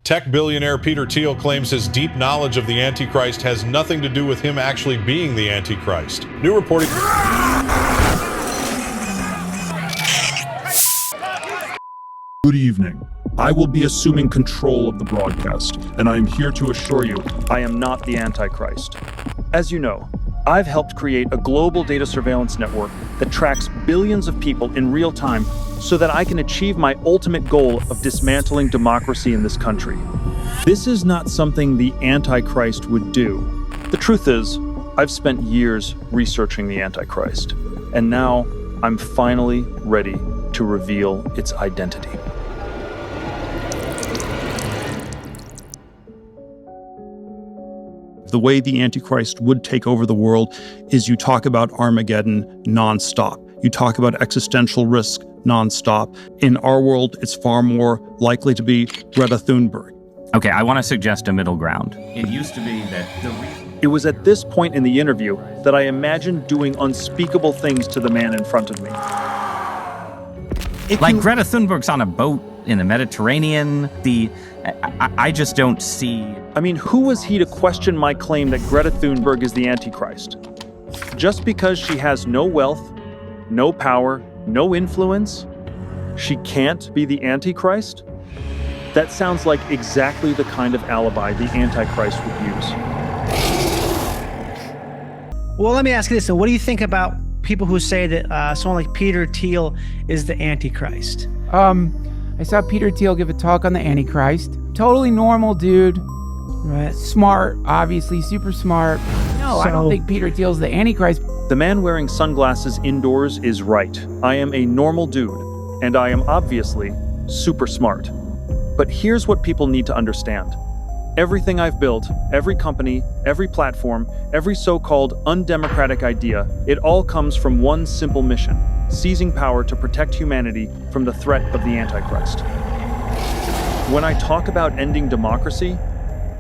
Tech billionaire Peter Thiel claims his deep knowledge of the Antichrist has nothing to do with him actually being the Antichrist. New reporting... Good evening. I will be assuming control of the broadcast, and I am here to assure you I am not the Antichrist. As you know, I've helped create a global data surveillance network that tracks billions of people in real time so that I can achieve my ultimate goal of dismantling democracy in this country. This is not something the Antichrist would do. The truth is, I've spent years researching the Antichrist, and now I'm finally ready to reveal its identity. The way the Antichrist would take over the world is you talk about Armageddon nonstop. You talk about existential risk nonstop. In our world, it's far more likely to be Greta Thunberg. Okay, I want to suggest a middle ground. It used to be that It was at this point in the interview that I imagined doing unspeakable things to the man in front of me. Greta Thunberg's on a boat in the Mediterranean. I just don't see... I mean, who was he to question my claim that Greta Thunberg is the Antichrist? Just because she has no wealth, no power, no influence, she can't be the Antichrist? That sounds like exactly the kind of alibi the Antichrist would use. Well, let me ask you this. So what do you think about people who say that someone like Peter Thiel is the Antichrist? I saw Peter Thiel give a talk on the Antichrist. Totally normal dude. Right. Smart, obviously, super smart. No, I don't think Peter Thiel's the Antichrist. The man wearing sunglasses indoors is right. I am a normal dude, and I am obviously super smart. But here's what people need to understand. Everything I've built, every company, every platform, every so-called undemocratic idea, it all comes from one simple mission: seizing power to protect humanity from the threat of the Antichrist. When I talk about ending democracy,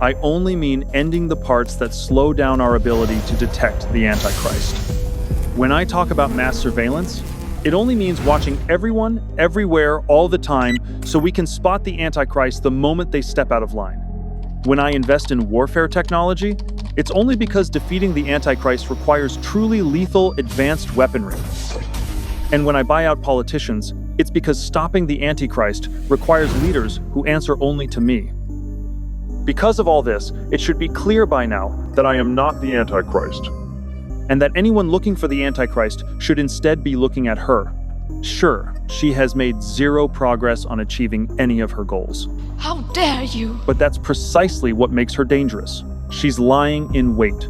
I only mean ending the parts that slow down our ability to detect the Antichrist. When I talk about mass surveillance, it only means watching everyone, everywhere, all the time, so we can spot the Antichrist the moment they step out of line. When I invest in warfare technology, it's only because defeating the Antichrist requires truly lethal, advanced weaponry. And when I buy out politicians, it's because stopping the Antichrist requires leaders who answer only to me. Because of all this, it should be clear by now that I am not the Antichrist, and that anyone looking for the Antichrist should instead be looking at her. Sure, she has made zero progress on achieving any of her goals. How dare you! But that's precisely what makes her dangerous. She's lying in wait,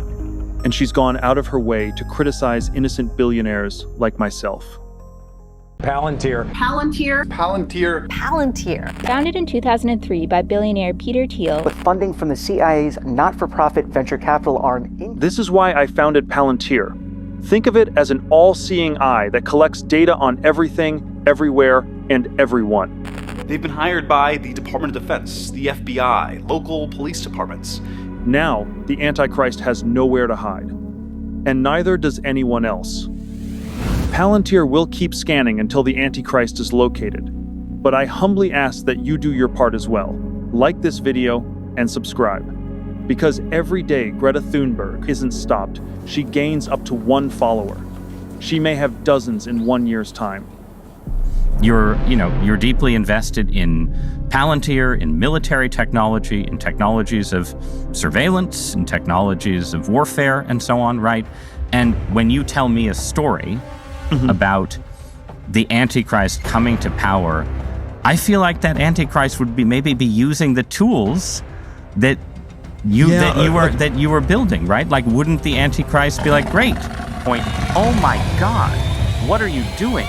and she's gone out of her way to criticize innocent billionaires like myself. Palantir. Palantir. Palantir. Palantir. Founded in 2003 by billionaire Peter Thiel. With funding from the CIA's not-for-profit venture capital arm. This is why I founded Palantir. Think of it as an all-seeing eye that collects data on everything, everywhere, and everyone. They've been hired by the Department of Defense, the FBI, local police departments. Now, the Antichrist has nowhere to hide. And neither does anyone else. Palantir will keep scanning until the Antichrist is located. But I humbly ask that you do your part as well. Like this video and subscribe. Because every day Greta Thunberg isn't stopped, she gains up to one follower. She may have dozens in 1 year's time. You're deeply invested in Palantir, in military technology, in technologies of surveillance, in technologies of warfare, and so on, right? And when you tell me a story about the Antichrist coming to power, I feel like that Antichrist would maybe be using the tools that you were building, right? Like, wouldn't the Antichrist be like, great, point, oh my God, what are you doing?